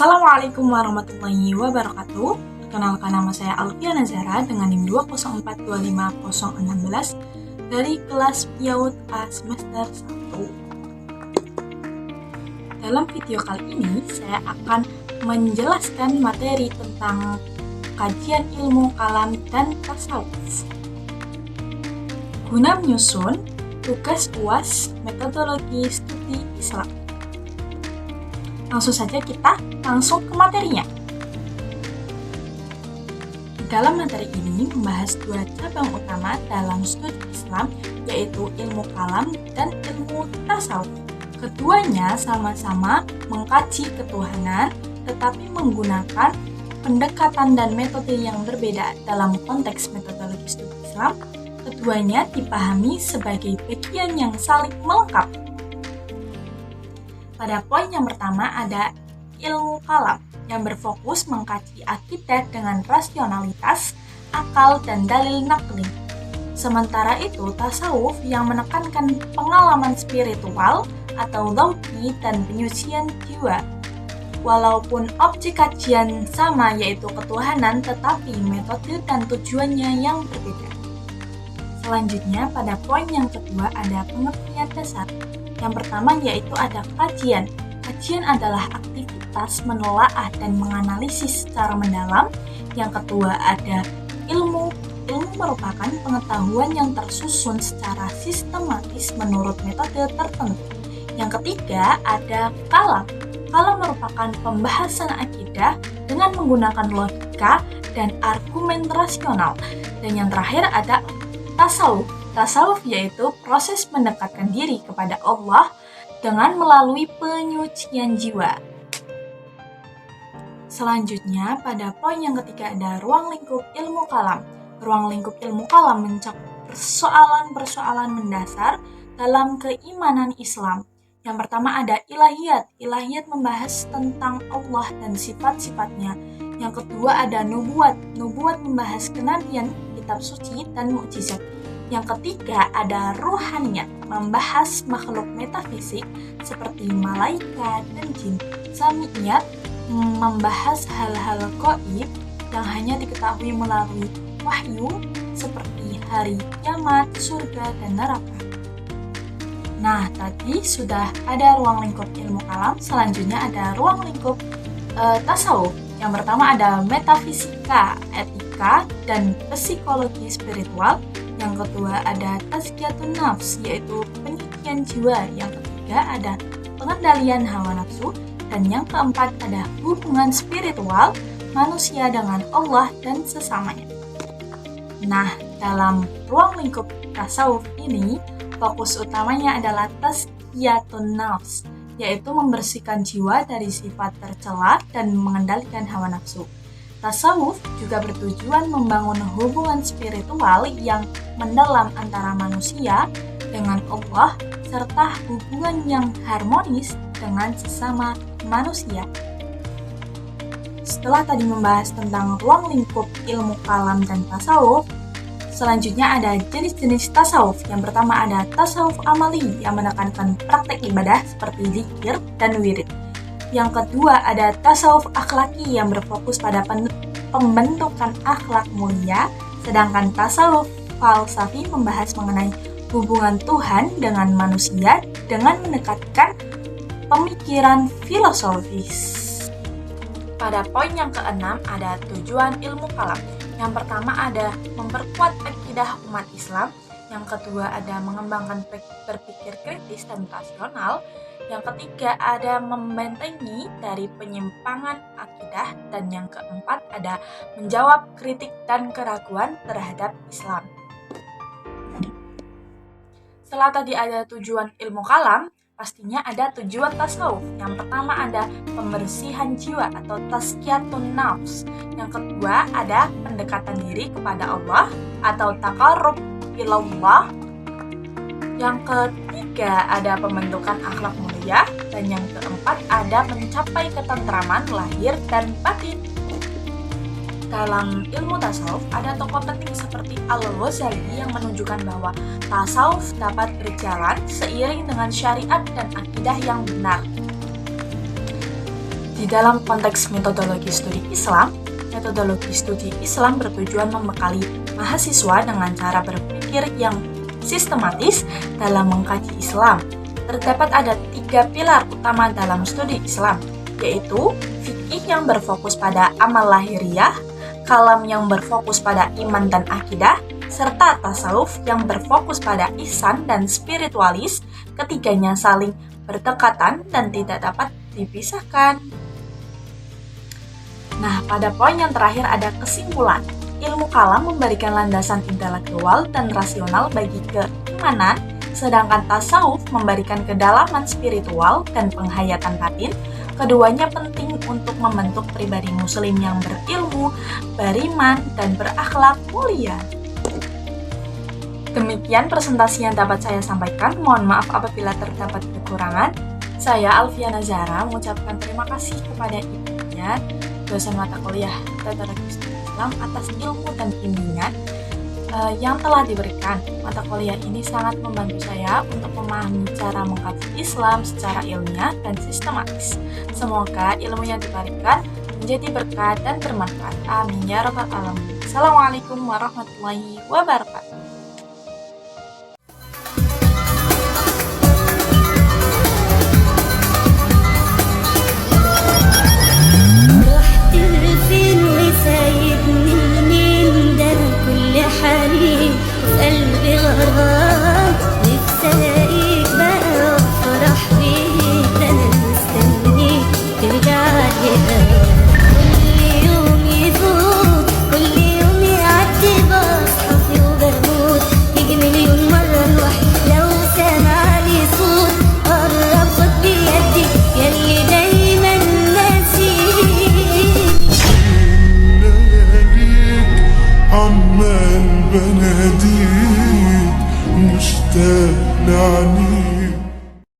Assalamualaikum warahmatullahi wabarakatuh. Perkenalkan, nama saya Alfia Nazara dengan NIM 204250016 dari kelas PIAUD A semester 1. Dalam video kali ini saya akan menjelaskan materi tentang kajian ilmu kalam dan tasawuf guna menyusun tugas UAS metodologi studi Islam. Langsung saja kita langsung ke materinya. Dalam materi ini membahas dua cabang utama dalam studi Islam, yaitu ilmu kalam dan ilmu tasawuf. Keduanya sama-sama mengkaji ketuhanan, tetapi menggunakan pendekatan dan metode yang berbeda. Dalam konteks metodologi studi Islam, keduanya dipahami sebagai bagian yang saling melengkapi. Pada poin yang pertama ada ilmu kalam yang berfokus mengkaji akidah dengan rasionalitas, akal, dan dalil naqli. Sementara itu, tasawuf yang menekankan pengalaman spiritual atau lauki dan penyucian jiwa. Walaupun objek kajian sama yaitu ketuhanan, tetapi metode dan tujuannya yang berbeda. Selanjutnya, pada poin yang kedua ada pengertian dasar. Yang pertama yaitu ada kajian. Kajian adalah aktivitas menelaah dan menganalisis secara mendalam. Yang kedua ada ilmu. Ilmu merupakan pengetahuan yang tersusun secara sistematis menurut metode tertentu. Yang ketiga ada kalam. Kalam merupakan pembahasan akidah dengan menggunakan logika dan argumen rasional. Dan yang terakhir ada tasawuf. Tasawuf yaitu proses mendekatkan diri kepada Allah dengan melalui penyucian jiwa. Selanjutnya, pada poin yang ketiga ada ruang lingkup ilmu kalam. Ruang lingkup ilmu kalam mencakup persoalan-persoalan mendasar dalam keimanan Islam. Yang pertama ada ilahiyat. Ilahiyat membahas tentang Allah dan sifat-sifatnya. Yang kedua ada nubuat. Nubuat membahas kenabian, kitab suci, dan mukjizat. Yang ketiga ada ruhaniyat, membahas makhluk metafisik seperti malaikat dan jin. Samiyat membahas hal-hal gaib yang hanya diketahui melalui wahyu seperti hari kiamat, surga, dan neraka. Nah, tadi sudah ada ruang lingkup ilmu kalam, selanjutnya ada ruang lingkup tasawuf. Yang pertama ada metafisika, etika, dan psikologi spiritual. Yang kedua ada tazkiyatun nafs, yaitu penyucian jiwa. Yang ketiga ada pengendalian hawa nafsu. Dan yang keempat ada hubungan spiritual manusia dengan Allah dan sesamanya. Nah, dalam ruang lingkup tasawuf ini, fokus utamanya adalah tazkiyatun nafs, yaitu membersihkan jiwa dari sifat tercela dan mengendalikan hawa nafsu. Tasawuf juga bertujuan membangun hubungan spiritual yang mendalam antara manusia dengan Allah serta hubungan yang harmonis dengan sesama manusia. Setelah tadi membahas tentang ruang lingkup ilmu kalam dan tasawuf, selanjutnya ada jenis-jenis tasawuf. Yang pertama ada tasawuf amali yang menekankan praktek ibadah seperti zikir dan wirid. Yang kedua ada tasawuf akhlaki yang berfokus pada pembentukan akhlak mulia, sedangkan tasawuf falsafi membahas mengenai hubungan Tuhan dengan manusia dengan mendekatkan pemikiran filosofis. Pada poin yang keenam ada tujuan ilmu kalam. Yang pertama ada memperkuat akidah umat Islam. Yang kedua ada mengembangkan berpikir kritis dan rasional. Yang ketiga ada membentengi dari penyimpangan akidah. Dan yang keempat ada menjawab kritik dan keraguan terhadap Islam. Setelah tadi ada tujuan ilmu kalam, pastinya ada tujuan tasawuf. Yang pertama ada pembersihan jiwa atau tazkiyatun nafs. Yang kedua ada pendekatan diri kepada Allah atau taqarrub ilallah. Yang ketiga ada pembentukan akhlak mulia. Dan yang keempat ada mencapai ketentraman lahir dan batin. Dalam ilmu tasawuf ada tokoh penting seperti Al-Ghazali yang menunjukkan bahwa tasawuf dapat berjalan seiring dengan syariat dan akidah yang benar. Di dalam konteks metodologi studi Islam bertujuan membekali mahasiswa dengan cara berpikir yang sistematis dalam mengkaji Islam. Terdapat ada 3 pilar utama dalam studi Islam, yaitu fikih yang berfokus pada amal lahiriah, kalam yang berfokus pada iman dan akidah, serta tasawuf yang berfokus pada ihsan dan spiritualis. Ketiganya saling berdekatan dan tidak dapat dipisahkan. Nah, pada poin yang terakhir ada kesimpulan. Ilmu kalam memberikan landasan intelektual dan rasional bagi keimanan, sedangkan tasawuf memberikan kedalaman spiritual dan penghayatan batin. Keduanya penting untuk membentuk pribadi muslim yang berilmu, beriman, dan berakhlak mulia. Demikian presentasi yang dapat saya sampaikan. Mohon maaf apabila terdapat kekurangan. Saya Alfiana Zahra mengucapkan terima kasih kepada ibunya, dosen mata kuliah Metodologi Studi Islam, atas ilmu dan bimbingan yang telah diberikan. Mata kuliah ini sangat membantu saya untuk memahami cara mengkaji Islam secara ilmiah dan sistematis. Semoga ilmu yang diberikan menjadi berkah dan bermanfaat. Amin ya rabbal alamin. Assalamualaikum warahmatullahi wabarakatuh. قلبي غرام نفسي الاقيك بقى وافرح بيك، ده انا مستنيك ترجع لي كل يوم يفوت، كل يوم يعدي بصحى فيه وبموت، يجي مليون مرة الوحيد لو سمعني صوت، قرب خد بيدي ياللي دايما ناسيني. عمال بناديك مشتاق لعنيك.